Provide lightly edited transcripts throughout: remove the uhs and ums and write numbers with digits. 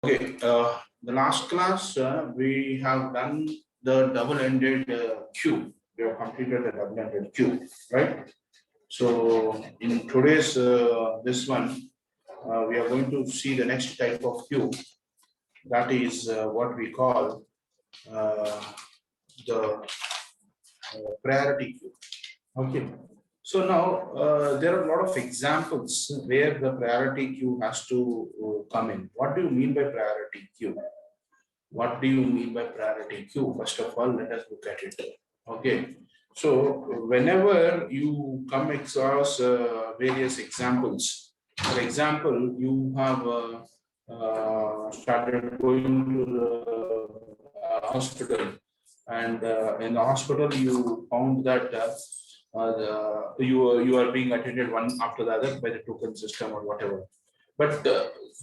Okay, the last class we have done the double-ended cube. We have completed the double-ended cube, right? So in today's this one, we are going to see the next type of cube. That is what we call the priority cube. Okay. So now there are a lot of examples where the priority queue has to come in. What do you mean by priority queue? What do you mean by priority queue? First of all, let us look at it. Okay. So whenever you come across various examples, for example, you have started going to the hospital, and in the hospital you found that you are being attended one after the other by the token system or whatever. But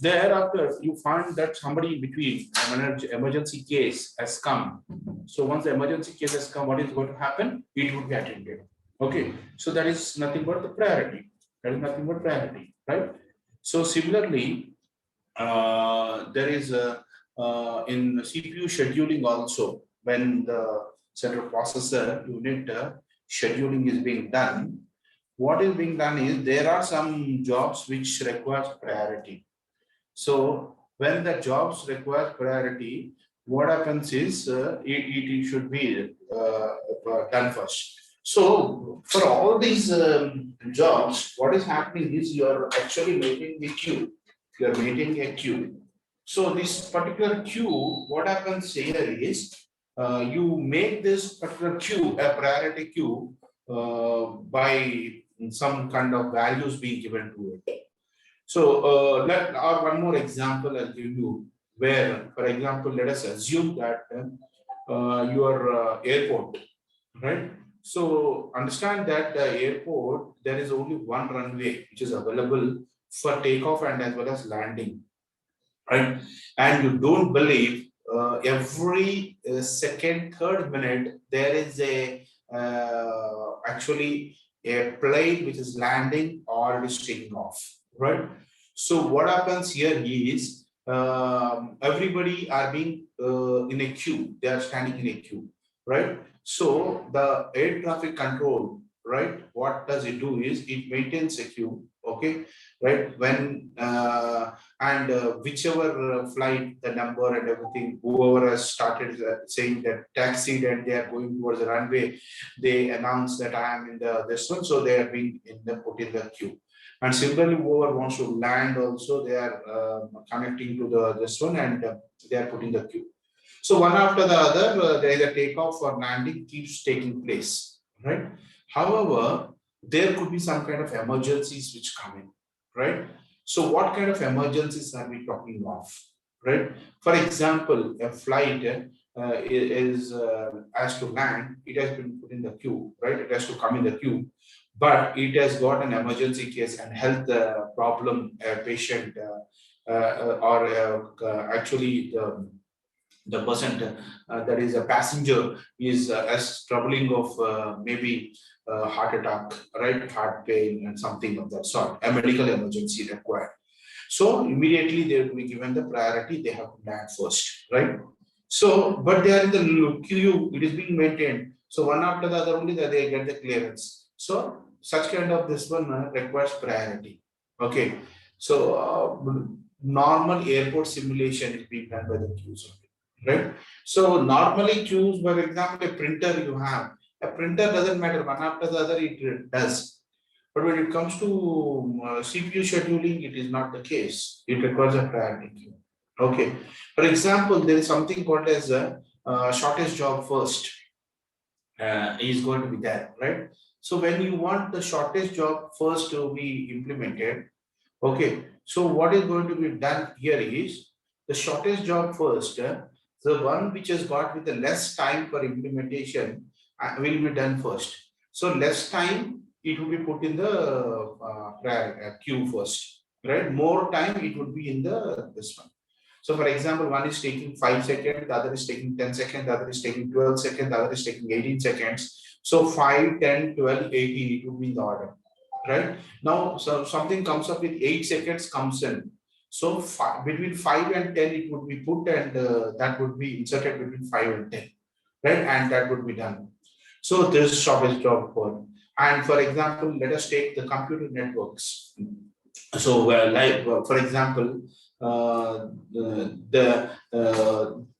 thereafter, you find that somebody in between an emergency case has come. So once the emergency case has come, what is going to happen? It would be attended. Okay. So that is nothing but the priority. That is nothing but priority, right? So similarly, there is a in CPU scheduling also, when the central processor unit scheduling is being done, what is being done is there are some jobs which requires priority. So when the jobs require priority, what happens is it should be done first. So for all these jobs, what is happening is you are actually making a queue. You are making a queue. So this particular queue, what happens here is you make this particular queue a priority queue by some kind of values being given to it. So one more example I'll give you, where, for example, let us assume that your airport, right? So understand that the airport, there is only one runway which is available for takeoff and as well as landing, right? And you don't believe every second, third minute, there is a actually a plane which is landing or it is taking off, right? So what happens here is everybody are being in a queue. They are standing in a queue, right? So the air traffic control, right? What does it do is it maintains a queue, okay, right? When and whichever flight, the number and everything, whoever has started saying that taxied and they are going towards the runway, they announce that I am in this one, so they are being put in the queue. And similarly, whoever wants to land also, they are connecting to this one and they are putting the queue. So one after the other, there is a takeoff or landing keeps taking place, right? However, there could be some kind of emergencies which come in, right? So what kind of emergencies are we talking of, right? For example, a flight has to land, it has been put in the queue, right? It has to come in the queue, but it has got an emergency case and health problem, a patient or actually the person that is a passenger is as troubling of maybe heart attack, right? Heart pain and something of that sort, a medical emergency required. So immediately they will be given the priority, they have to land first, right? So, but they are in the queue, it is being maintained. So one after the other only that they get the clearance. So such kind of this one requires priority. Okay. So normal airport simulation is being done by the queues only, right? So normally queues, for example, a printer you have, a printer doesn't matter, one after the other it does. But when it comes to CPU scheduling, it is not the case. It requires a priority queue. Okay. For example, there is something called as a shortest job first is going to be there, right? So when you want the shortest job first to be implemented, okay. So what is going to be done here is the shortest job first, the one which has got with the less time for implementation will be done first. So less time, it will be put in the queue first, right? More time, it would be in the this one. So for example, one is taking 5 seconds, the other is taking 10 seconds, the other is taking 12 seconds, the other is taking 18 seconds. So 5, 10, 12, 18, it would be in the order, right? Now, so something comes up with 8 seconds comes in. So between 5 and 10 it would be put, and that would be inserted between 5 and 10, right? And that would be done. So this is shortest job code. And for example, let us take the computer networks. So for example, the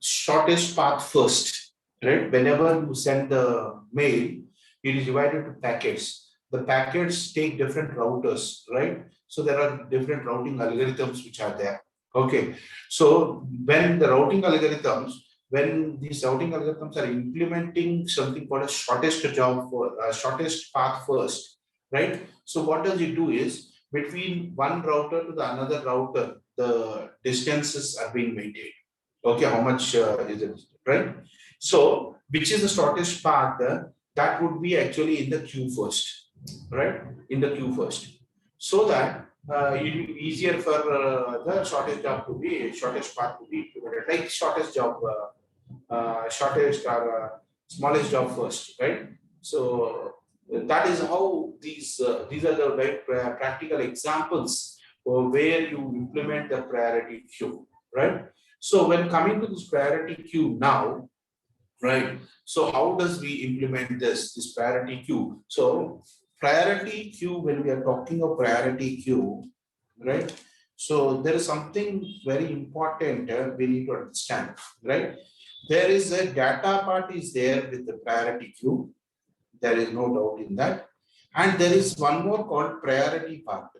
shortest path first, right? Whenever you send the mail, it is divided to packets. The packets take different routers, right? So there are different routing algorithms which are there. Okay. So when the routing algorithms, when these routing algorithms are implementing something called a shortest job for shortest path first, right? So what does it do is, between one router to the another router, the distances are being maintained. Okay, how much is it, right? So which is the shortest path? That would be actually in the queue first, right? In the queue first, so that it will be easier for the shortest path to be implemented, like shortest job, shortest or smallest job first, right? So that is how these are the very practical examples where you implement the priority queue, right? So when coming to this priority queue now, right? So how does we implement this priority queue? So priority queue, when we are talking of priority queue, right? So there is something very important we need to understand, right? There is a data part is there with the priority queue. There is no doubt in that. And there is one more called priority part.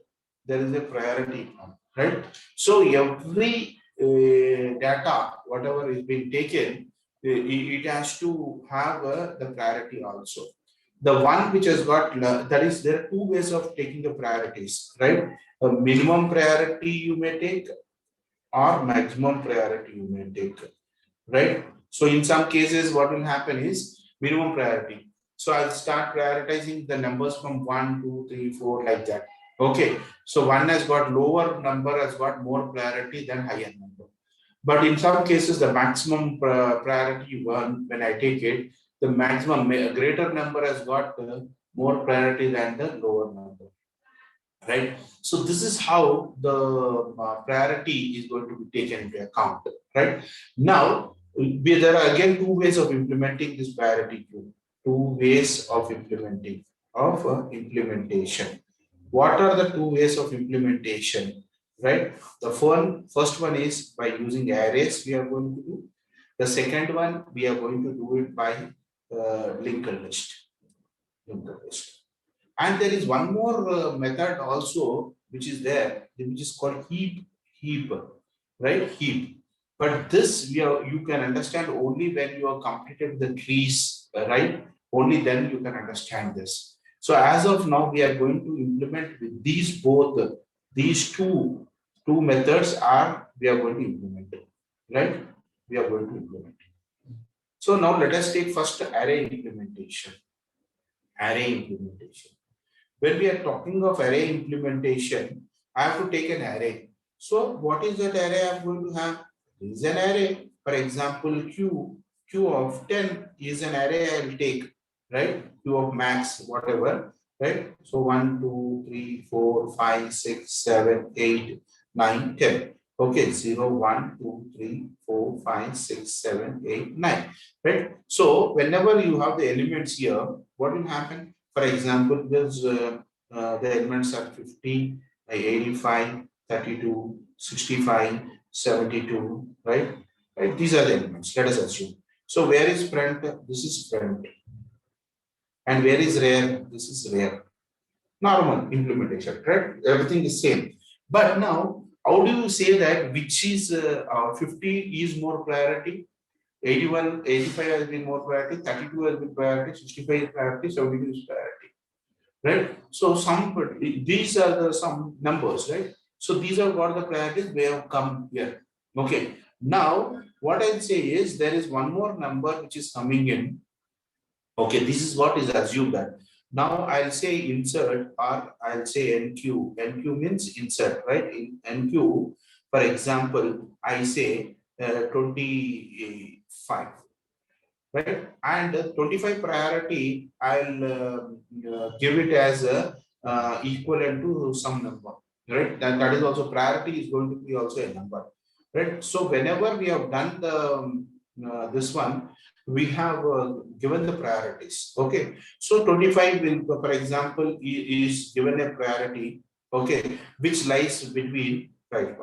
There is a priority part, right? So every data, whatever is being taken, it has to have the priority also. The one which has got, that is, there are two ways of taking the priorities, right? A minimum priority you may take, or maximum priority you may take, right? So in some cases, what will happen is minimum priority. So I'll start prioritizing the numbers from 1, 2, 3, 4, like that. Okay. So one has got lower number, has got more priority than higher number. But in some cases, the maximum priority one, when I take it, the maximum greater number has got more priority than the lower number, right? So this is how the priority is going to be taken into account, right? Now, there are again two ways of implementing this priority queue. Two ways of implementation. What are the two ways of implementation, right? The first one is by using arrays we are going to do. The second one, we are going to do it by linked list. Linked list. And there is one more method also which is there, which is called heap, right? Heap. But this you can understand only when you are completed the trees, right? Only then you can understand this. So as of now, we are going to implement with these both, these two methods are we are going to implement, right? We are going to implement. So now let us take first array implementation. Array implementation. When we are talking of array implementation, I have to take an array. So what is that array I'm going to have? This is an array. For example, q of 10 is an array I'll take, right? Q of max, whatever, right? So 1, 2, 3, 4, 5, 6, 7, 8, 9, 10. Okay, 0, 1, 2, 3, 4, 5, 6, 7, 8, 9. Right? So whenever you have the elements here, what will happen? For example, there's the elements are 50, 85, 32, 65, 72, right? Right? These are the elements. Let us assume. So where is front? This is front. And where is rear? This is rear. Normal implementation, right? Everything is same. But now, how do you say that which is 50 is more priority? 81, 85 has been more priority, 32 has been priority, 65 is priority, 72 is priority, right? So these are the some numbers, right? So these are what the priorities we have come here. Okay. Now, what I'll say is there is one more number which is coming in. Okay, this is what is assumed that. Now I'll say insert or I'll say NQ. NQ means insert, right? In NQ, for example, I say 25, right? And 25 priority, I'll give it as a equivalent to some number. right? That is also priority is going to be also a number, right? So whenever we have done the this one, we have given the priorities. Okay, so 25 will, for example, is given a priority. Okay, which lies between, right?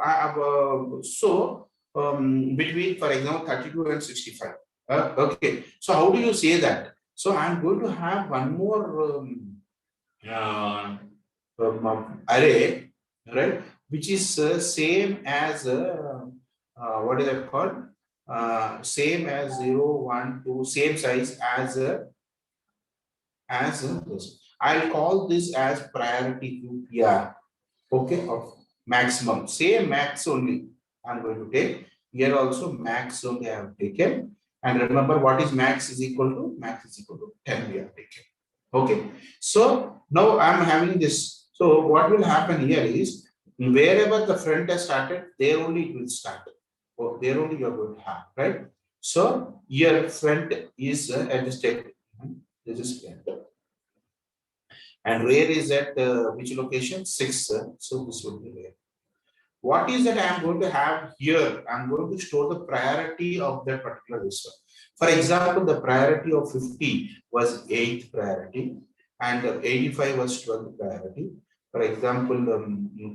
Between, for example, 32 and 65. Okay, so how do you say that? So I'm going to have one more uh, array, right? Which is same as what is that called? Same as 0, 1, 2, same size as this. I'll call this as priority QPR. Okay, of maximum. Same max only. I'm going to take here also max only I have taken. And remember what is max is equal to 10 we have taken. Okay, so now I'm having this. So what will happen here is wherever the front has started, there only it will start. Oh, there only you are going to have, right? So here front is at the step. This is front. And rear is at which location? 6. So this will be rear. What is that I am going to have here? I am going to store the priority of that particular resource. For example, the priority of 50 was 8th priority and 85 was 12th priority. For example,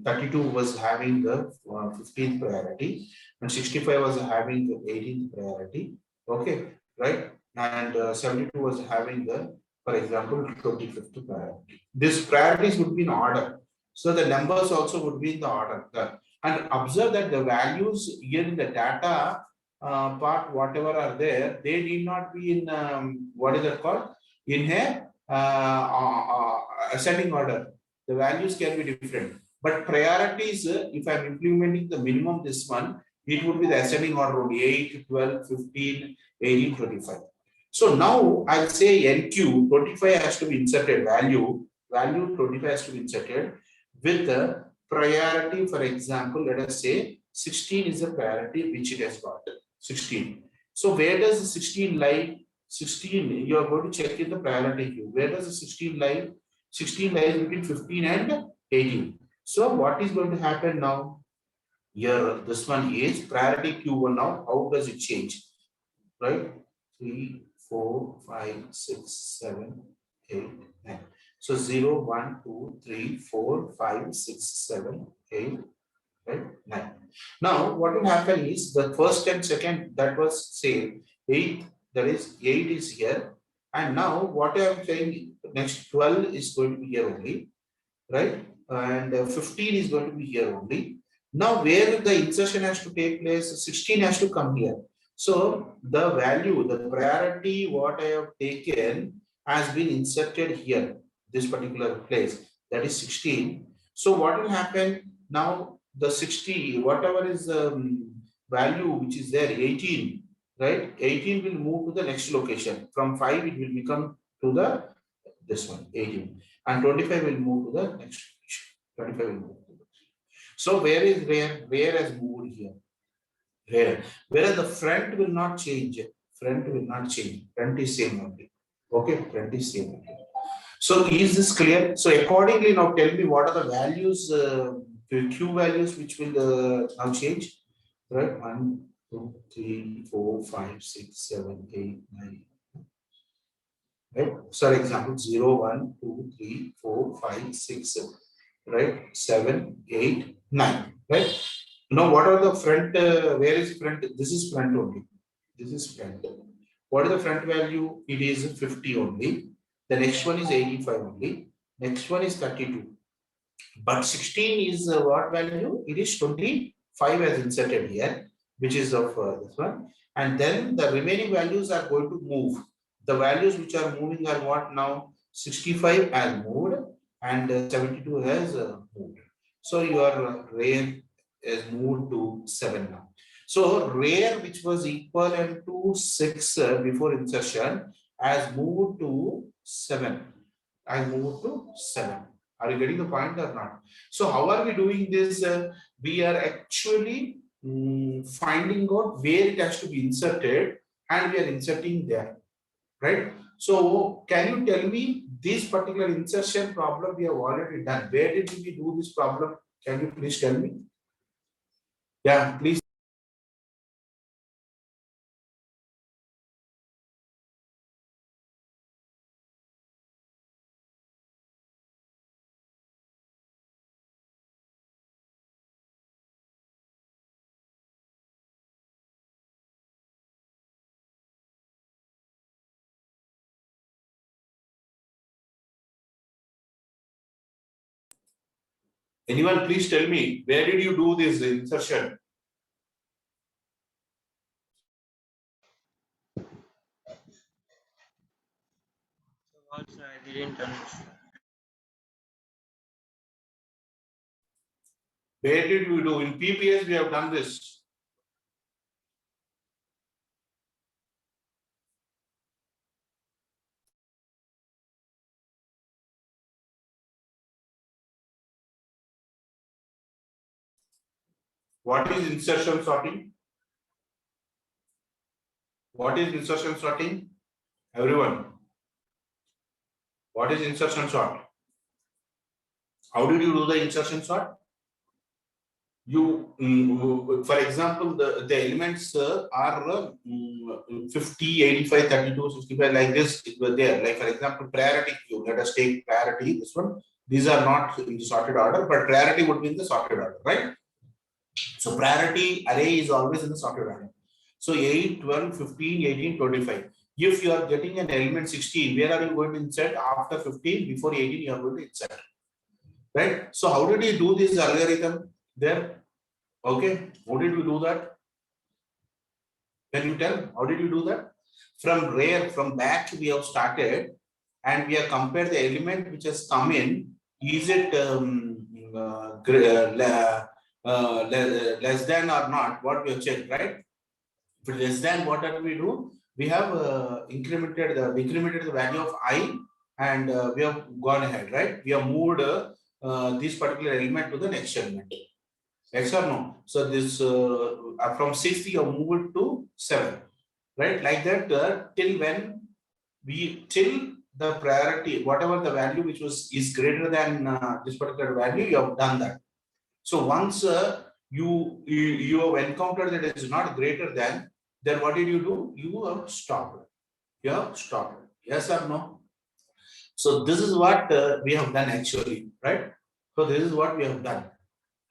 32 was having the 15th priority and 65 was having the 18th priority. Okay, right? And 72 was having the, for example, 25th priority. These priorities would be in order. So the numbers also would be in the order. And observe that the values here in the data part, whatever are there, they need not be in what is that called? In a ascending order. The values can be different. But priorities, if I'm implementing the minimum this one, it would be the ascending order only 8, 12, 15, 18, 25. So now I'll say NQ 25 has to be inserted value 25 has to be inserted with the priority. For example, let us say 16 is the priority which it has got 16. So where does the 16 lie? 16 you are going to check in the priority queue. Where does the 16 lie? 16 lies between 15 and 18. So what is going to happen now? Here this one is priority queue. Now how does it change? Right? 3, 4, 5, 6, 7, 8, 9. So 0, 1, 2, 3, 4, 5, 6, 7, 8, right? 9. Now, what will happen is the first and second that was same 8, that is 8 is here. And now what I am saying next 12 is going to be here only, right? And 15 is going to be here only. Now, where the insertion has to take place, 16 has to come here. So the value, the priority, what I have taken has been inserted here, this particular place, that is 16. So what will happen now? The 60, whatever is the value which is there, 18, right? 18 will move to the next location. From 5, it will become to the this one, 18. And 25 will move to the next location. 25 will move to the next. So where is rear? Rear has moved here. Rear. Whereas the front will not change. Front will not change. Front is same only. Okay, front is same only. So is this clear? So accordingly, now tell me what are the values, the Q values which will now change, right? 1, 2, 3, 4, 5, 6, 7, 8, 9. Right? So example 0, 1, 2, 3, 4, 5, 6, right? 7, 8, 9. Right? Now what are the front? Where is front? This is front only. This is front. What is the front value? It is 50 only. The next one is 85 only. Next one is 32. But 16 is what value? It is 25 as inserted here, which is of this one. And then the remaining values are going to move. The values which are moving are what now? 65 has moved and 72 has moved. So your rear is moved to 7 now. So rear, which was equivalent to 6 before insertion, has moved to 7. I moved to 7. Are you getting the point or not? So how are we doing this? We are actually finding out where it has to be inserted and we are inserting there, right? So can you tell me this particular insertion problem we have already done? Where did we do this problem? Can you please tell me? Yeah, please. Anyone, please tell me, where did you do this insertion? So also I didn't understand. Where did we do? In PPS, we have done this. What is insertion sorting? What is insertion sorting? Everyone, what is insertion sort? How did you do the insertion sort? You, for example, the elements are 50, 85, 32, 65, like this, it was there. Like, for example, priority queue. Let us take priority, this one. These are not in the sorted order, but priority would be in the sorted order, right? So priority array is always in the sorted order. So 8, 12, 15, 18, 25. If you are getting an element 16, where are you going to insert? After 15, before 18, you are going to insert. Right? So how did you do this algorithm there? Okay, how did you do that? Can you tell? How did you do that? From back we have started, and we have compared the element which has come in. Is it less than or not? What we have checked, right? If it less than, what did we do? We have incremented the value of I, and we have gone ahead, right? We have moved this particular element to the next element. Yes or no? So this from 6 you have moved to 7, right? Like that till the priority, whatever the value which is greater than this particular value, you have done that. So once you have encountered that it is not greater than, then what did you do? You have stopped. You have stopped. Yes or no? So this is what we have done actually, right? So this is what we have done.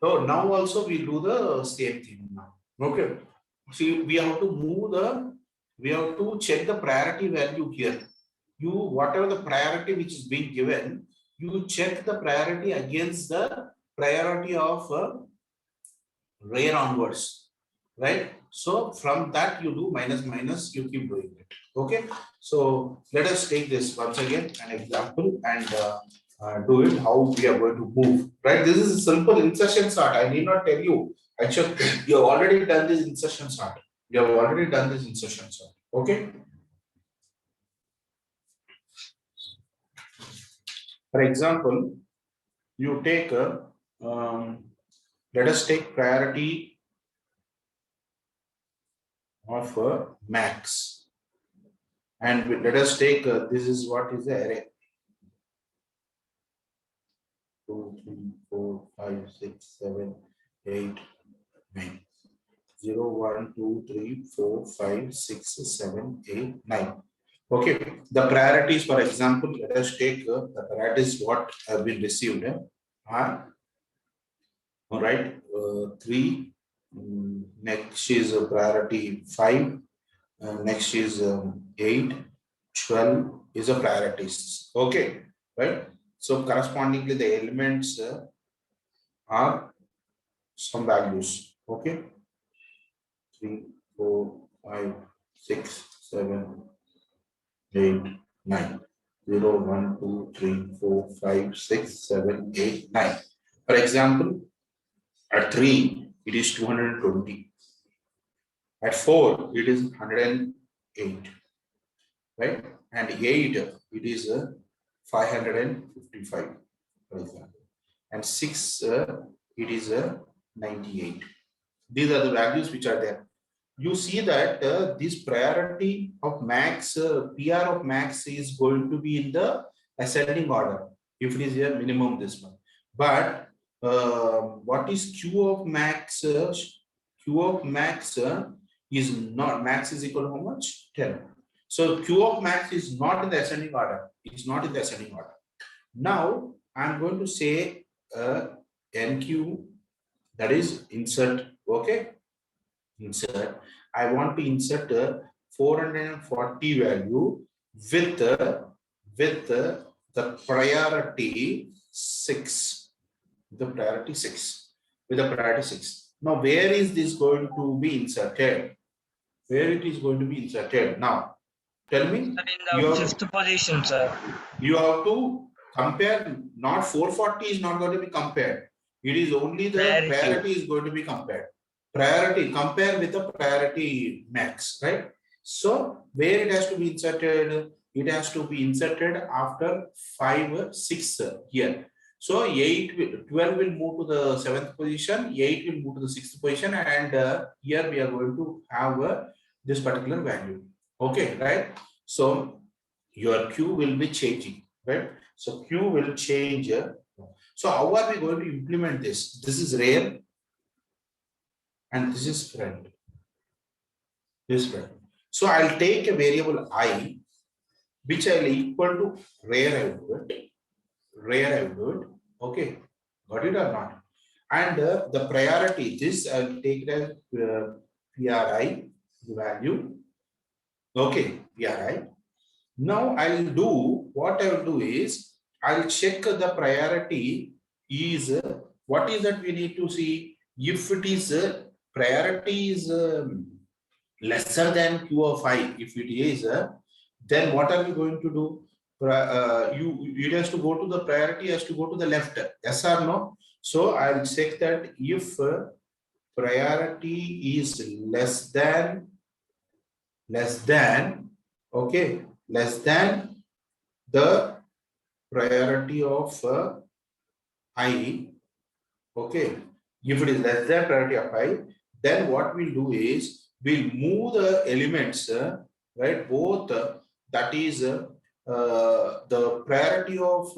So now also we do the same thing now. Okay. See, we have to check the priority value here. Whatever the priority which is being given, you check the priority against the priority of rare onwards, right? So from that you do minus, you keep doing it. Okay. So let us take this once again an example and do it how we are going to move. Right. This is a simple insertion sort. I need not tell you. Actually, you have already done this insertion sort. You have already done this insertion sort. Okay. For example, you take a let us take priority of max, and let us take this is what is the array 2, 3, 4, 5, 6, 7, 8, 9. 0, 1, 2, 3, 4, 5, 6, 7, 8, 9. Okay, the priorities, for example, let us take the priorities what have been received are, all right, 3, next is priority 5, next is 8, 12 is a priorities. Okay, right? So correspondingly, the elements are some values. Okay, 3, 4, 5, 6, 7, 8, 9. 0, 1, 2, 3, 4, 5, 6, 7, 8, 9. For example, at 3, it is 220. At 4, it is 108. Right? And 8, it is 555, for example. And 6, it is 98. These are the values which are there. You see that this priority of max, PR of max is going to be in the ascending order if it is a minimum this one. But what is Q of max? Q of max is not, max is equal to how much? 10. So Q of max is not in the ascending order. It's not in the ascending order. Now I'm going to say NQ, that is insert. Okay, insert. I want to insert a 440 value with the priority 6. The priority 6. With the priority 6. Now, where is this going to be inserted? Where it is going to be inserted? Now, tell me. Sir, in the fifth position, sir. You have to compare. Not 440 is not going to be compared. It is only the priority is going to be compared. Priority, compare with the priority max, right? So where it has to be inserted? It has to be inserted after 5, 6 here. So 12 will move to the 7th position, 8 will move to the 6th position, and here we are going to have this particular value. Okay, right? So your Q will be changing, right? So Q will change. So how are we going to implement this? This is rear and this is front. This front. So I'll take a variable I, which I'll equal to rear. I will do it. Rear I will do it. Okay, got it or not? And the priority, this I'll take it as PRI, the value. Okay, PRI. Now I'll do, what I will do is, I'll check the priority is, what is that we need to see? If it is, priority is lesser than Q of I, if it is, then what are we going to do? It has to go to the priority, has to go to the left, yes or no? So I'll check that if priority is less than, okay, less than the priority of I, okay, if it is less than priority of I, then what we'll do is we'll move the elements, right, both that is the priority of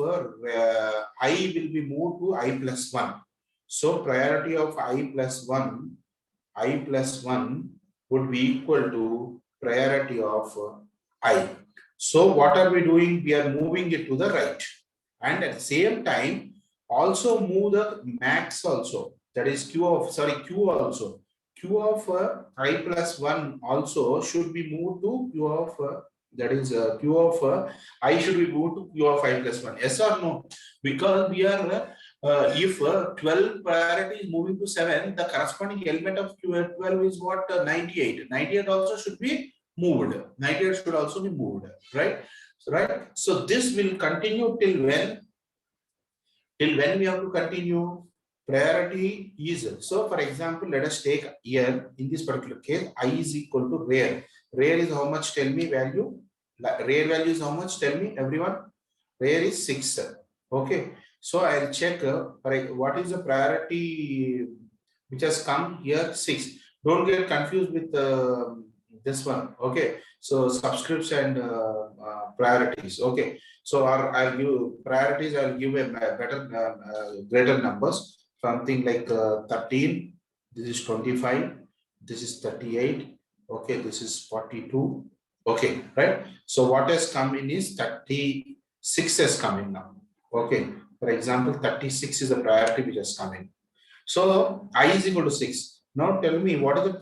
I will be moved to I plus 1. So priority of I plus 1 would be equal to priority of I. So what are we doing? We are moving it to the right, and at the same time also move the max also, that is Q also. Q of I plus 1 also should be moved to Q of that is Q of I should be moved to Q of I plus 1. Yes or no? Because we are if 12 priority is moving to 7, the corresponding element of Q12 is what? 98. 98 also should be moved. 98 should also be moved, right? So, right. So this will continue till when? Till when we have to continue? Priority is, so for example, let us take here in this particular case, I is equal to rear. Rear is how much? Tell me value. Rear value is how much? Tell me, everyone. Rear is 6. Okay. So I'll check what is the priority which has come here, 6. Don't get confused with this one. Okay. So subscripts and priorities. Okay. So I'll give priorities, I'll give a better, greater numbers. Something like 13, this is 25, this is 38, okay, this is 42, okay, right? So what has come in is 36 has come in now, okay. For example, 36 is the priority which has come in. So I is equal to 6. Now tell me, what is the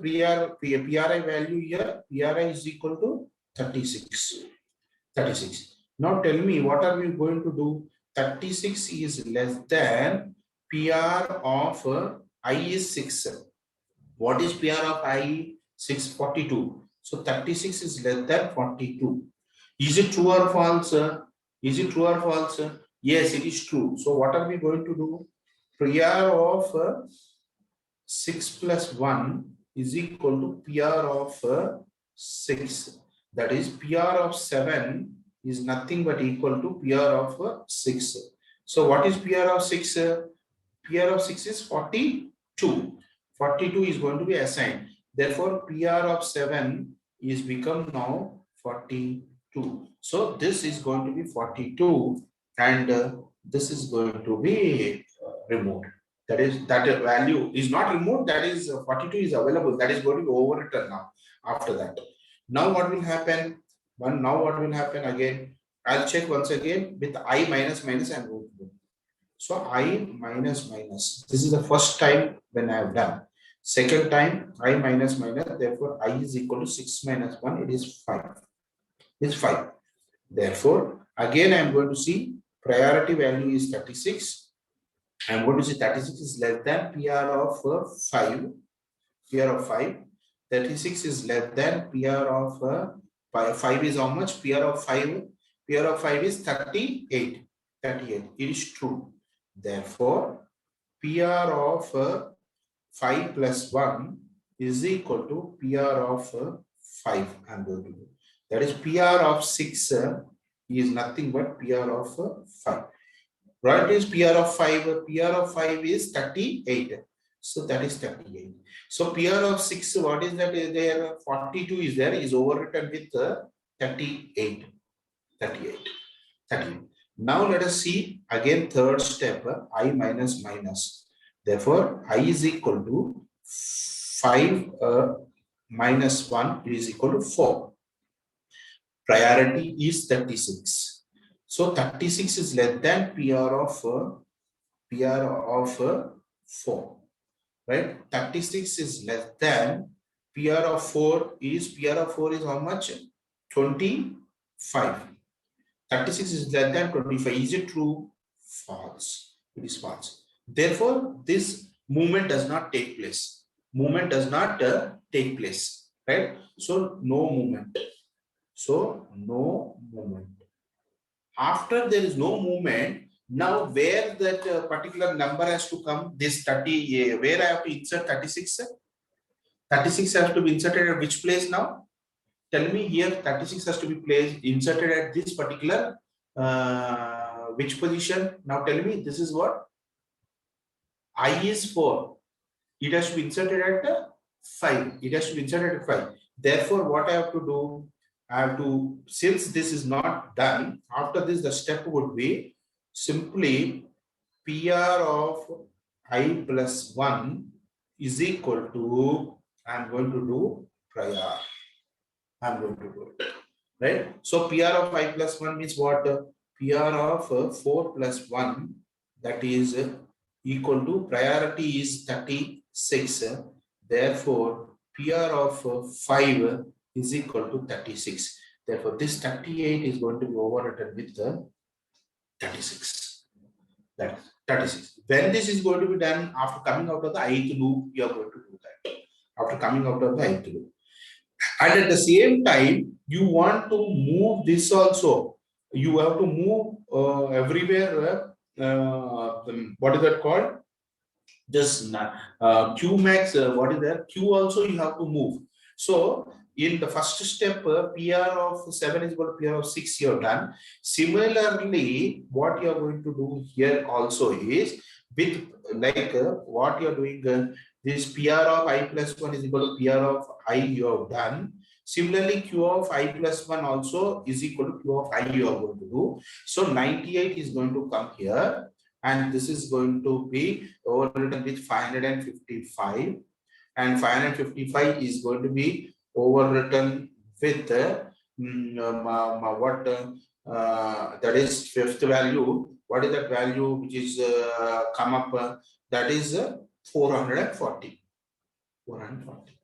PRI value here? PRI is equal to 36. 36. Now tell me, what are we going to do? 36 is less than PR of I is 6. What is PR of I? 642. So 36 is less than 42. Is it true or false? Is it true or false? Yes, it is true. So what are we going to do? PR of 6 plus 1 is equal to PR of 6. That is PR of 7 is nothing but equal to PR of 6. So what is PR of 6? PR of 6 is 42. 42 is going to be assigned. Therefore, PR of 7 is become now 42. So this is going to be 42 and this is going to be removed. That is, that value is not removed, that is 42 is available, that is going to be overwritten now after that. Now what will happen? Now what will happen again? I'll check once again with I minus minus and root. So I minus minus. This is the first time when I have done. Second time I minus minus. Therefore, I is equal to 6 minus 1. It is 5. It is 5. Therefore, again I am going to see priority value is 36. I am going to see 36 is less than PR of 5. PR of 5. 36 is less than PR of 5 is how much? PR of 5. PR of 5 is 38. 38. It is true. Therefore, PR of 5 plus 1 is equal to PR of 5. I'm going to do. That is PR of 6 is nothing but PR of 5. What is PR of 5? PR of 5 is 38. So that is 38. So PR of 6, what is that? Is there 42 is there, is overwritten with 38. 38. 38. Now let us see again third step, I minus minus. Therefore, I is equal to 5 minus 1 is equal to 4. Priority is 36. So 36 is less than PR of 4. Right? 36 is less than PR of 4 is how much? 25. 36 is less than 25. Is it true? False. It is false. Therefore, this movement does not take place. Movement does not take place. Right? So, no movement. So, no movement. After there is no movement, now where that particular number has to come, this 30, where I have to insert 36? 36 has to be inserted at which place now? Tell me here, 36 has to be placed, inserted at this particular, which position? Now tell me, this is what? I is 4. It has to be inserted at 5. It has to be inserted at 5. Therefore, what I have to do? I have to, since this is not done, after this, the step would be simply PR of I plus 1 is equal to, I'm going to do prior. I'm going to do it. Right? So PR of I plus 1 means what? PR of 4 plus 1, that is equal to, priority is 36. Therefore, PR of 5 is equal to 36. Therefore, this 38 is going to be overwritten with the 36. That is 36. When this is going to be done, after coming out of the ith loop, you are going to do that. After coming out of the ith loop. And at the same time, you want to move this also. You have to move everywhere. What is that called? Just Qmax, what is that? Q also you have to move. So in the first step, PR of 7 is equal to PR of 6 you have done. Similarly, what you are going to do here also is with like what you are doing, this PR of I plus 1 is equal to PR of I you have done. Similarly, Q of I plus 1 also is equal to Q of I you are going to do. So 98 is going to come here. And this is going to be overwritten with 555, and 555 is going to be overwritten with what that is fifth value. What is that value which is come up? That is 440. 440.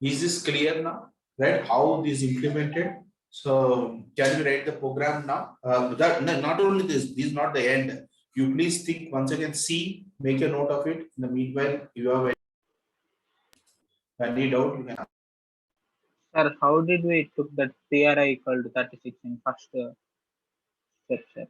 Is this clear now? Right? How this is implemented? So can we write the program now? Not only this is not the end. You please think once again, see, make a note of it. In the meanwhile, you have any doubt, you can ask. Sir, how did we took that PRI equal to 36 in first step, sir?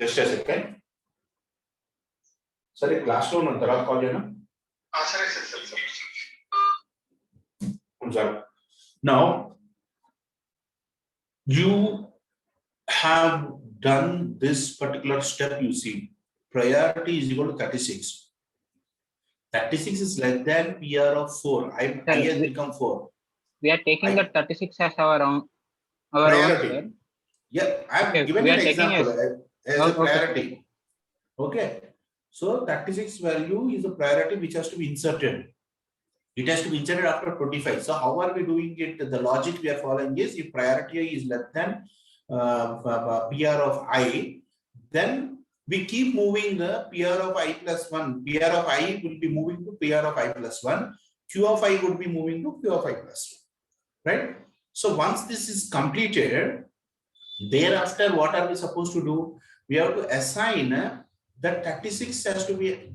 Just a second. Sorry, class room and I'll call you now. Now, you have done this particular step, you see, priority is equal to 36. 36 is less than PR of 4. I has become 4. We are taking the 36 as our own, priority. sir. Yeah, I have Okay, given we an are taking example as a okay, priority. Okay. So 36 value is a priority which has to be inserted. It has to be inserted after 25. So how are we doing it? The logic we are following is if priority is less than PR of I, then we keep moving the PR of I plus 1. PR of I will be moving to PR of I plus 1. Q of I would be moving to Q of I plus 1. Right? So once this is completed, thereafter, what are we supposed to do? We have to assign that 36 has to be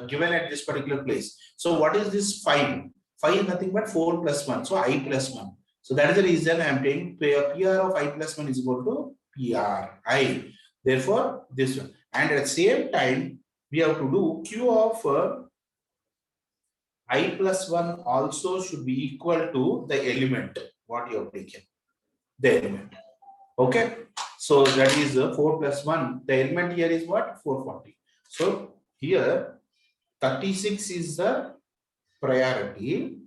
given at this particular place. So what is this 5? 5 is nothing but 4 plus 1. So I plus 1. So that is the reason I am taking PR of I plus 1 is equal to PR I. Therefore, this one. And at the same time, we have to do Q of I plus 1 also should be equal to the element, what you have taken, the element. Okay, so that is 4 plus 1. The element here is what? 440. So here 36 is the priority.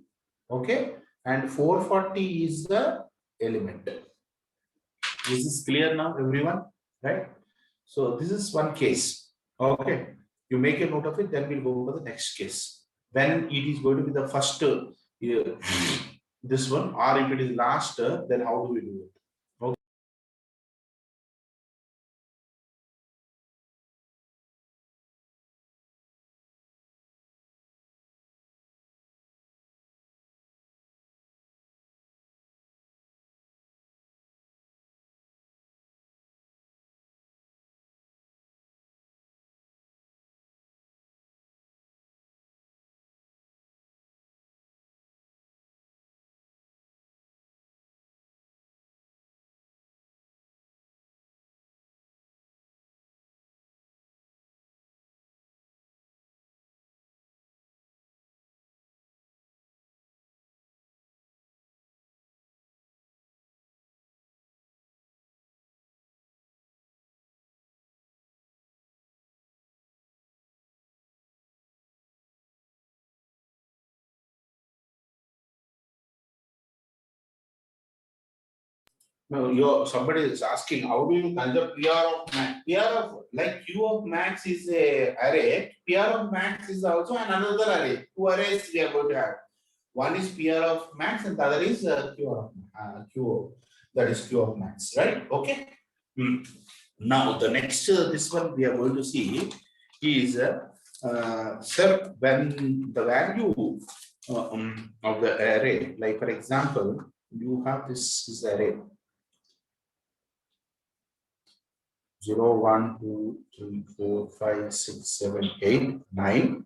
Okay, and 440 is the element. This is clear now, everyone, right? So this is one case. Okay, you make a note of it, then we'll go for the next case. When it is going to be the first, this one, or if it is last, then how do we do it? No, somebody is asking, how do you consider PR of max? PR of like Q of max is a array. PR of max is also another array. Two arrays we are going to have. One is PR of max and the other is Q that is Q of max, right? Okay. Now the next this one we are going to see is sir, when the value of the array, like for example, you have this is array. 0, 1, 2, 3, 4, 5, 6, 7, 8, 9.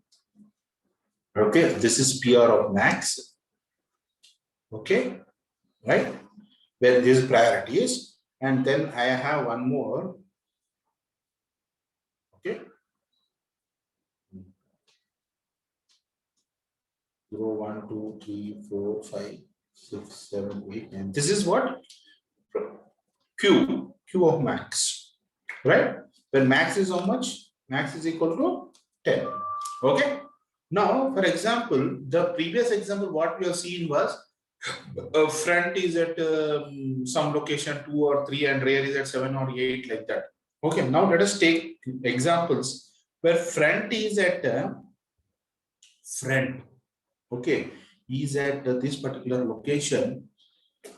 Okay, this is PR of max. Okay, right? Where this priority is, and then I have one more. Okay, 0, 1, 2, 3, 4, 5, 6, 7, 8, 9. This is what? Q of max. Right? When max is how much? Max is equal to 10. Okay. Now, for example, the previous example, what we have seen was front is at some location 2 or 3 and rear is at 7 or 8 like that. Okay. Now let us take examples where front is at front. Okay. Is at this particular location.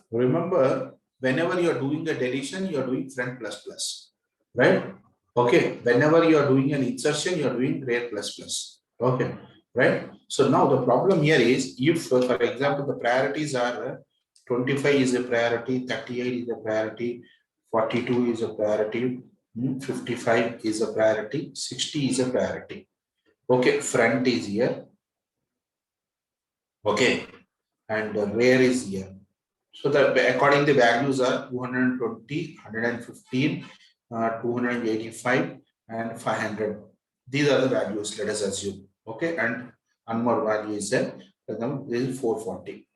Remember, whenever you are doing a deletion, you are doing front plus plus. Right? Okay, whenever you are doing an insertion, you are doing rear plus plus. Okay, right? So now the problem here is if, for example, the priorities are 25 is a priority, 38 is a priority, 42 is a priority, 55 is a priority, 60 is a priority. Okay, front is here. Okay, and the rear is here. So the according the values are 220, 115, 285 and 500. These are the values, let us assume. Okay, and one more value is there. This is 440.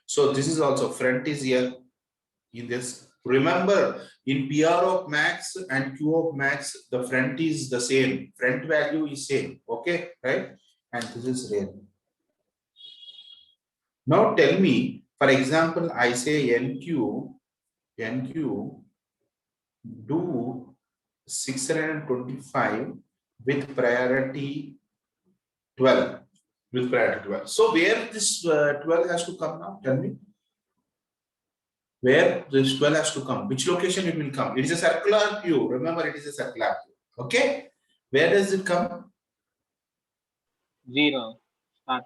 So this is also front is here in this. Remember, in PR of max and Q of max, the front is the same. Front value is same. Okay, right? and this is real. Now tell me, for example, I say NQ do 625 with priority 12. With priority 12. So where this 12 has to come now? Tell me. Where this 12 has to come? Which location it will come? It is a circular queue. Remember, it is a circular queue. Okay. Where does it come? 0. Start.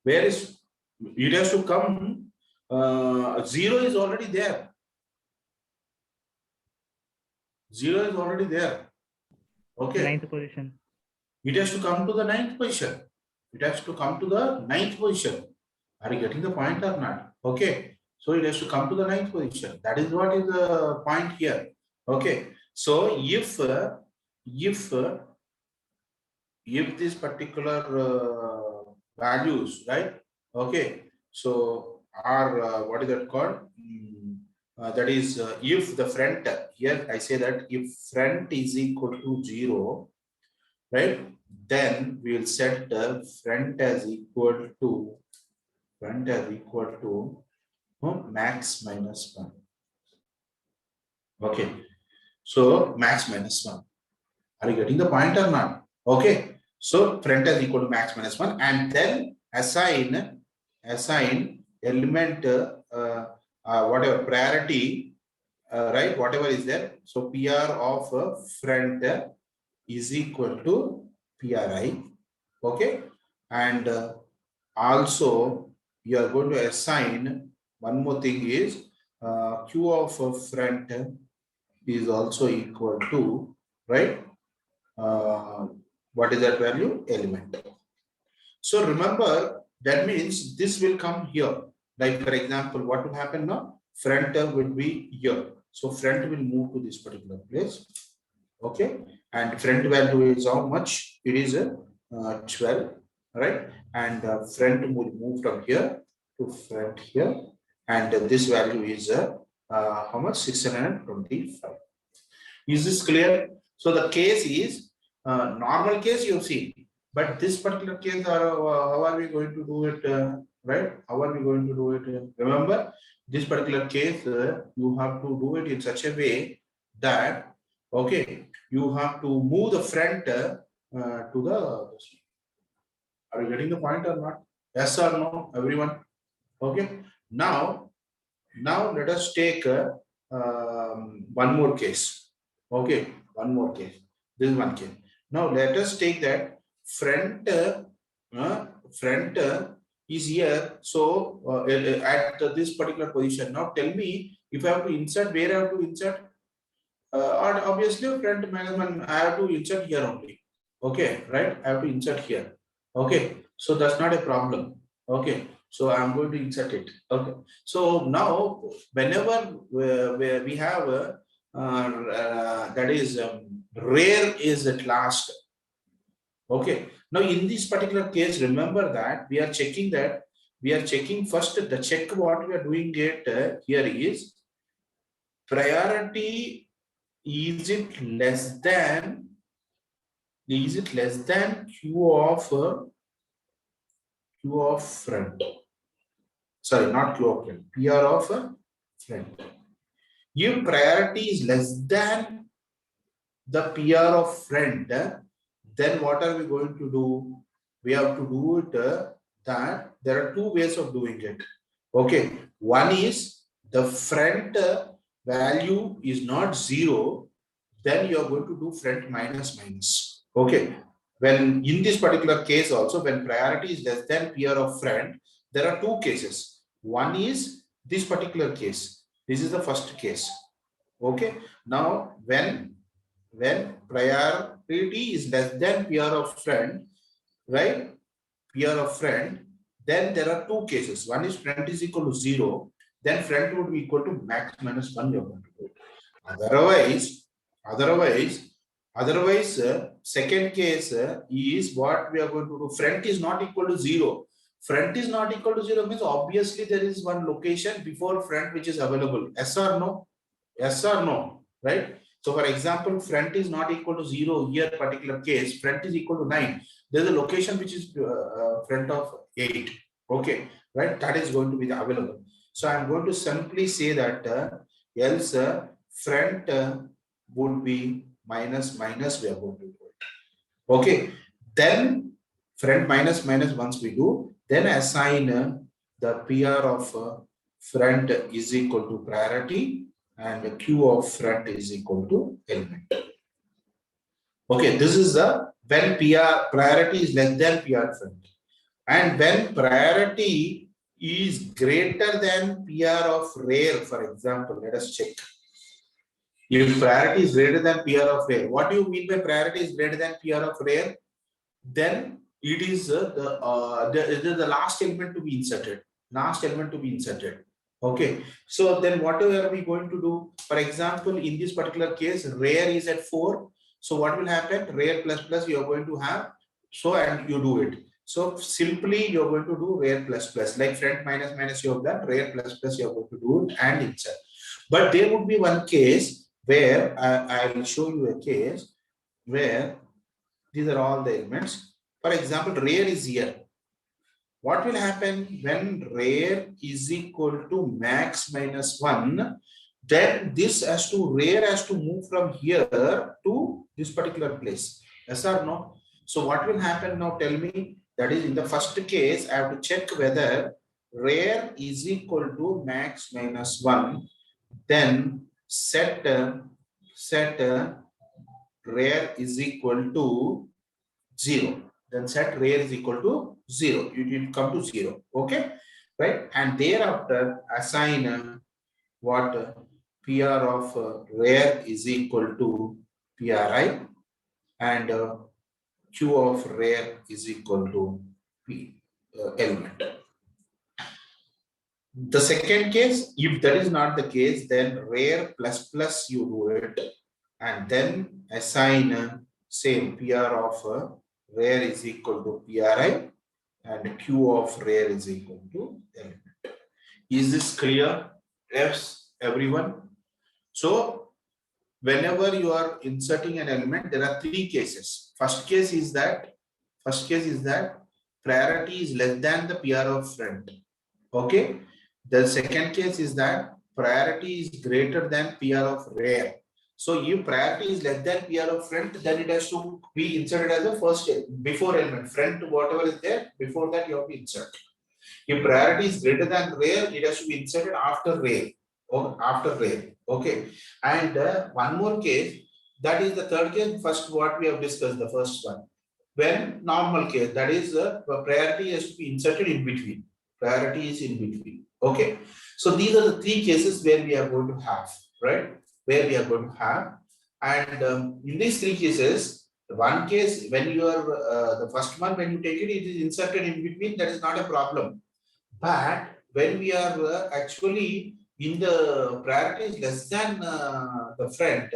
Where is it has to come? 0 is already there. 0 is already there. Okay. Ninth position. It has to come to the 9th position. It has to come to the 9th position. Are you getting the point or not? Okay. So it has to come to the 9th position. That is what is the point here. Okay. So if this particular values, right? Okay. So are what is that called? That is if the front, here I say that if front is equal to 0, right, then we will set the front as equal to max minus 1. Okay, so max minus 1. Are you getting the point or not? Okay, so front as equal to max minus 1, and then assign element whatever priority, right, whatever is there. So PR of front is equal to PRI. Okay, and also you are going to assign one more thing is Q of front is also equal to, right, what is that value? Element. So remember, that means this will come here. Like for example, what will happen now? Front will be here. So front will move to this particular place. Okay, and front value is how much? It is 12, right? And front will move from here to front here, and this value is how much? 625. Is this clear? So the case is normal case you see, but this particular case, how are we going to do it? Right? How are we going to do it? Remember, this particular case, you have to do it in such a way that, okay, you have to move the front to the. Are you getting the point or not? Yes or no, everyone? Okay. Now let us take one more case. Okay, one more case. This is one case. Now let us take that front is here. So at this particular position. Now tell me, if I have to insert, where I have to insert? Or obviously front management, I have to insert here only. Okay, right? I have to insert here. Okay, so that's not a problem. Okay, so I'm going to insert it. Okay, so now whenever we have that is rare is at last. Okay, now in this particular case, remember that we are checking first the check. What we are doing it here is priority. Is it less than Q of front? Sorry, not Q of front. PR of front. If priority is less than the PR of front, then what are we going to do? We have to do it that there are two ways of doing it. Okay, one is the front value is not 0, then you are going to do front minus. Okay, when in this particular case also, when priority is less than PR of front, there are two cases. One is this particular case. This is the first case. Okay, now when priority is less than PR of front, right? PR of front, then there are two cases. One is front is equal to 0, then front would be equal to max minus 1. You're going to do it. Otherwise, second case is what we are going to do. Front is not equal to 0. Front is not equal to 0 means obviously there is one location before front which is available. Yes or no? Yes or no? Right? So for example, front is not equal to 0 here, particular case, front is equal to 9. There's a location which is front of 8. Okay, right? That is going to be available. So I'm going to simply say that else front would be minus minus, we are going to do it. Okay, then front minus minus once we do, then assign the PR of front is equal to priority and the Q of front is equal to element. Okay, this is the when PR priority is less than PR front, and when priority is greater than PR of rear, for example, let us check. If priority is greater than PR of rear, what do you mean by priority is greater than PR of rear? Then it is the last element to be inserted. Last element to be inserted. Okay. So then what are we going to do? For example, in this particular case, rear is at 4. So what will happen? Rear plus plus you are going to have. So and you do it. So simply you are going to do rear plus plus, like front minus minus you have done, rear plus plus you are going to do it and insert. But there would be one case where I will show you a case where these are all the elements. For example, rear is here. What will happen when rear is equal to max minus 1? Then this rear has to move from here to this particular place. Yes or no? So what will happen now? Tell me. That is in the first case, I have to check whether rear is equal to max minus 1. Then set rear is equal to 0. Then set rear is equal to 0. You come to 0. Okay, right? And thereafter assign what PR of rear is equal to PRI and Q of rear is equal to P element. The second case, if that is not the case, then rear plus plus you do it and then assign same PR of rear is equal to PRI and Q of rear is equal to element. Is this clear? Yes, everyone. So whenever you are inserting an element, there are 3 cases. First case is that priority is less than the PR of front. Okay. The second case is that priority is greater than PR of rear. So if priority is less than PR of front, then it has to be inserted as a first before element. Front, whatever is there, before that you have to insert. If priority is greater than rear, it has to be inserted after rear. Or after rear. Okay. And one more case, that is the third case. First, what we have discussed, the first one. When normal case, that is priority has to be inserted in between. Priority is in between. Okay. So these are the 3 cases where we are going to have, right? Where we are going to have. And in these 3 cases, one case, when you are the first one, when you take it, it is inserted in between, that is not a problem. But when we are actually in the priority is less than the front,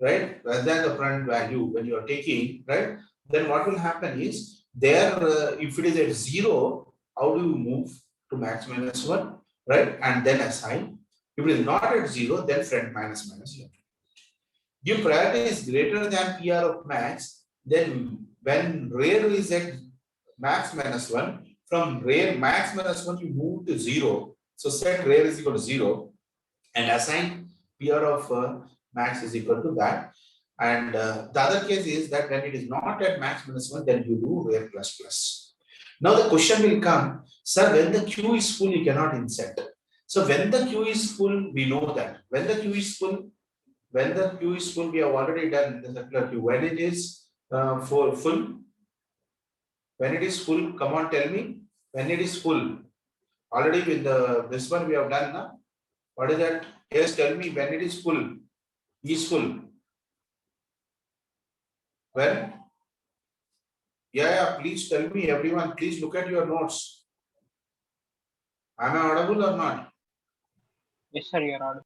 right? Less than the front value when you are taking, right? Then what will happen is there, if it is at 0, how do you move to max minus 1, right? And then assign. If it is not at 0, then front minus minus 1. If priority is greater than PR of max, then when rear is at max minus 1, from rear max minus 1, you move to 0. So set rear is equal to 0 and assign PR of max is equal to that. And the other case is that when it is not at max minus 1, then you do rear plus plus. Now the question will come, sir, when the queue is full, you cannot insert. So when the queue is full, we know that. When the queue is full, we have already done the circular queue. When it is full, when it is full, come on, tell me. When it is full, already with this one we have done now. What is that? Yes, tell me when it is full. Is full. When? Yeah, please tell me, everyone. Please look at your notes. Am I audible or not? Yes, sir, you are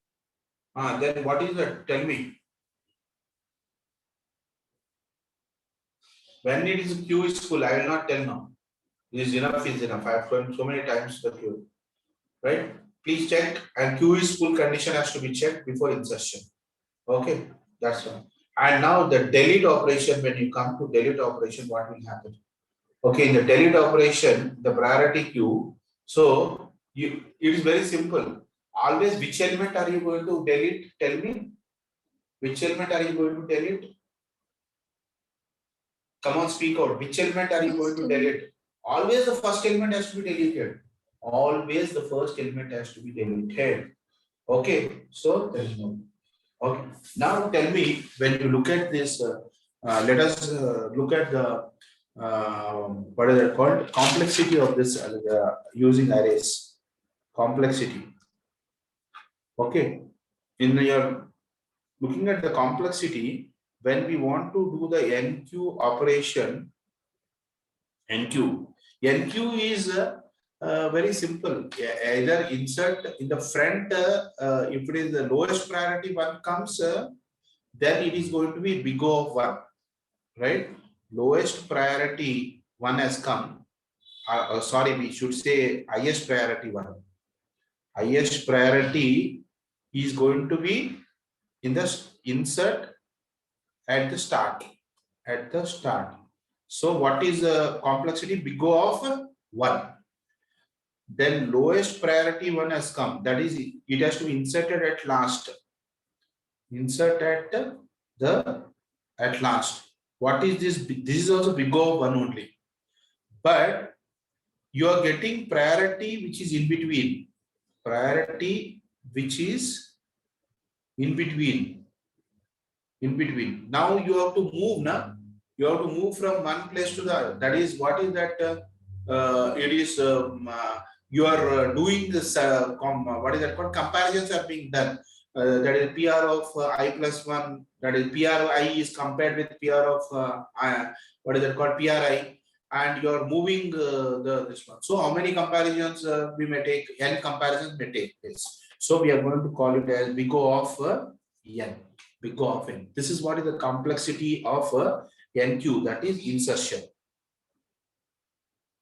audible. Then what is that? Tell me. When it is queue is full, I will not tell now. Is enough is enough. I have done so many times the queue. Right? Please check, and queue is full condition has to be checked before insertion. Okay. That's one. And now the delete operation, when you come to delete operation, what will happen? Okay, in the delete operation, the priority queue. So it is very simple. Always, which element are you going to delete? Tell me. Which element are you going to delete? Come on, speak out. Which element are you going to delete? Always the first element has to be deleted. Always the first element has to be deleted. Okay, so there is no. Okay, now tell me, when you look at this, let us look at the what is it called? Complexity of this using arrays. Complexity. Okay, in your looking at the complexity, when we want to do the NQ operation, NQ is very simple. Either insert in the front, if it is the lowest priority one comes, then it is going to be big O of 1, right? Lowest priority one has come. Sorry, we should say highest priority one. Highest priority is going to be in the insert at the start. At the start. So what is the complexity? Big O of 1. Then lowest priority one has come. That is, it has to be inserted at last. Insert at the at last. What is this? This is also big O of 1 only. But you are getting priority which is in between. Priority which is in between. In between. Now you have to move now. You have to move from one place to the other. That is, what is that? It is you are doing this. What is that called? Comparisons are being done. That is PR of I plus 1. That is PRI is compared with PR of what is that called? PRI, and you are moving this one. So how many comparisons we may take? N comparisons may take place. So we are going to call it as big O of N. Big O of N. This is what is the complexity of NQ, that is insertion.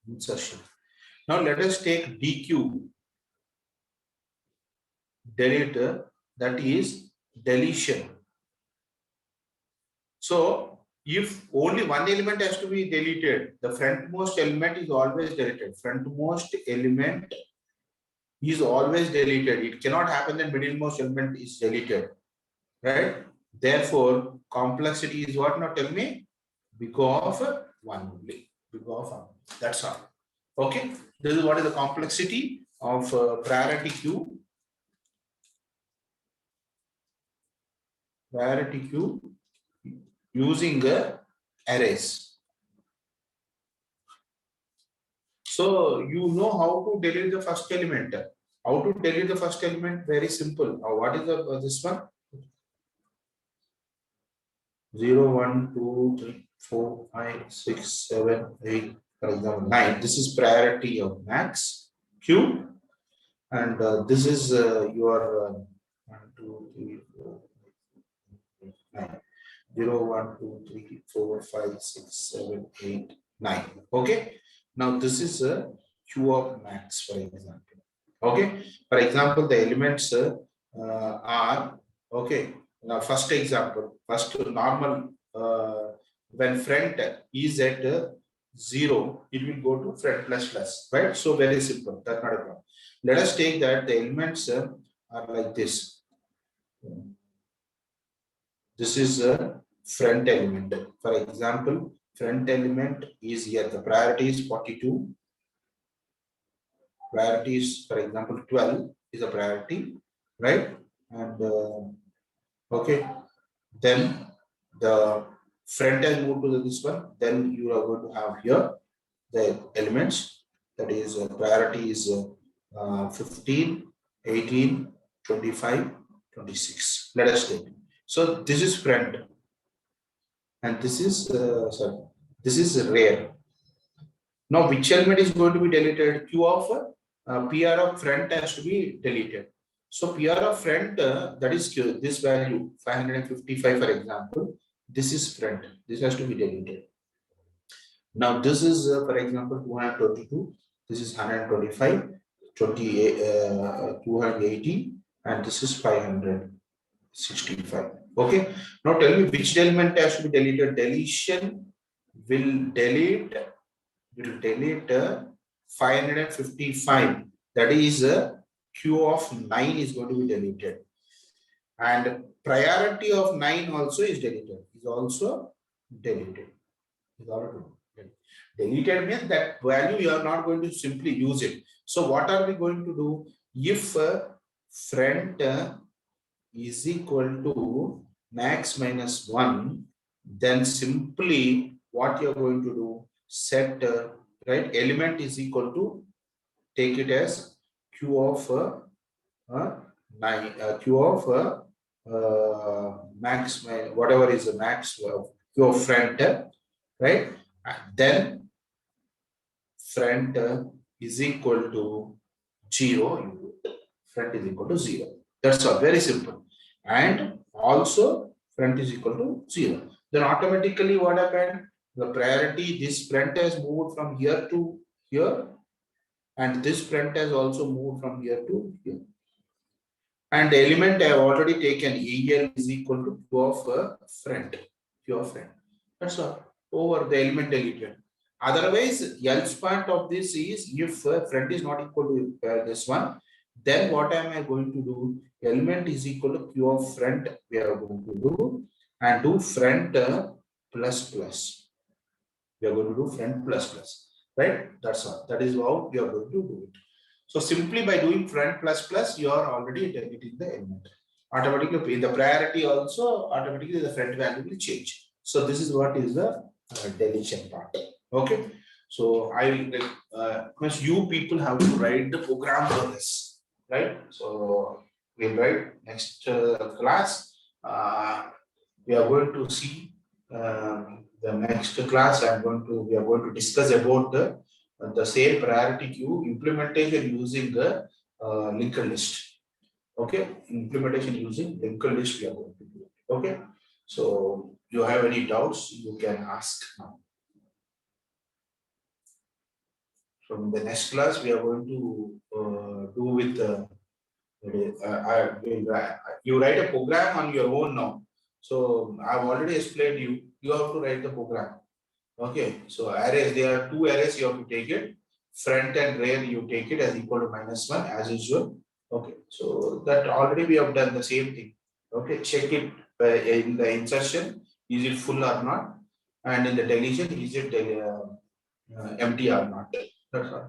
Insertion. Now let us take DQ, delete, that is deletion. So if only one element has to be deleted, the frontmost element is always deleted. Frontmost element is always deleted. It cannot happen that middlemost element is deleted, right? Therefore, complexity is what? Now tell me. Big O of 1 only. Big O of 1. That's all. Okay. This is what is the complexity of priority queue. Priority queue using arrays. So you know how to delete the first element. How to delete the first element? Very simple. What is this one? 0, 1, 2, 3, 4, 5, 6, 7, 8, for example, 9. This is priority of max Q, and this is your 1, 2, 3, 4, 9. 0, 1, 2, 3, 4, 5, 6, 7, 8, 9. Okay. Now this is a Q of max, for example. Okay. For example, the elements are okay. Now, first example, first normal, when front is at 0, it will go to front plus plus, right? So very simple, that's not a problem. Let us take that the elements are like this. This is a front element. For example, front element is here, the priority is 42. Priority is, for example, 12 is a priority, right? And okay. Then the front has moved to this one. Then you are going to have here the elements, that is priority is 15, 18, 25, 26. Let us take. So this is front, and this is sorry, this is rare. Now which element is going to be deleted? Q of PR of front has to be deleted. So PR of front, that is Q, this value 555, for example, this is front. This has to be deleted. Now this is for example 222. This is 125, 280, and this is 565. Okay, now tell me which element has to be deleted. Deletion will delete 555. That is Q of 9 is going to be deleted. And priority of 9 also is deleted. Is also deleted. Is also deleted means that value you are not going to simply use it. So what are we going to do? If friend is equal to max minus 1, then simply what you're going to do, set right element is equal to, take it as q of 9 q of max whatever is the max q of friend, right? And then friend is equal to 0, friend is equal to 0. That's all, very simple. And also front is equal to 0. Then automatically what happened? The priority, this front has moved from here to here, and this front has also moved from here to here. And the element I have already taken, EL is equal to Q of front. Q of front. That's all. Over the element deleted. Otherwise, else part of this is if front is not equal to this one, then what am I going to do? Element is equal to Q of front, we are going to do, and do front plus plus. We are going to do front plus plus, right? That's all. That is how we are going to do it. So simply by doing front plus plus, you are already deleting the element. Automatically, in the priority also, automatically the front value will change. So this is what is the deletion part. Okay. So I because you people have to write the program for this, right? So we'll write next class. We are going to see the next class. We are going to discuss about the same priority queue implementation using the linked list. Okay, implementation using linked list we are going to do. Okay, so you have any doubts, you can ask now. So in the next class, we are going to do with you write a program on your own now. So I've already explained you. You have to write the program. Okay, so arrays, there are two arrays you have to take it. Front and rear, you take it as equal to -1 as usual. Okay, so that already we have done the same thing. Okay, check it in the insertion, is it full or not? And in the deletion, is it empty or not? That's all.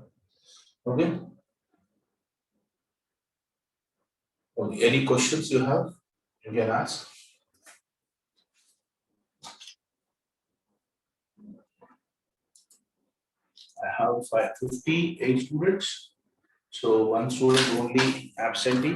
Okay. Okay. Any questions you have? You can ask. I have 58 students. So one student only absentee.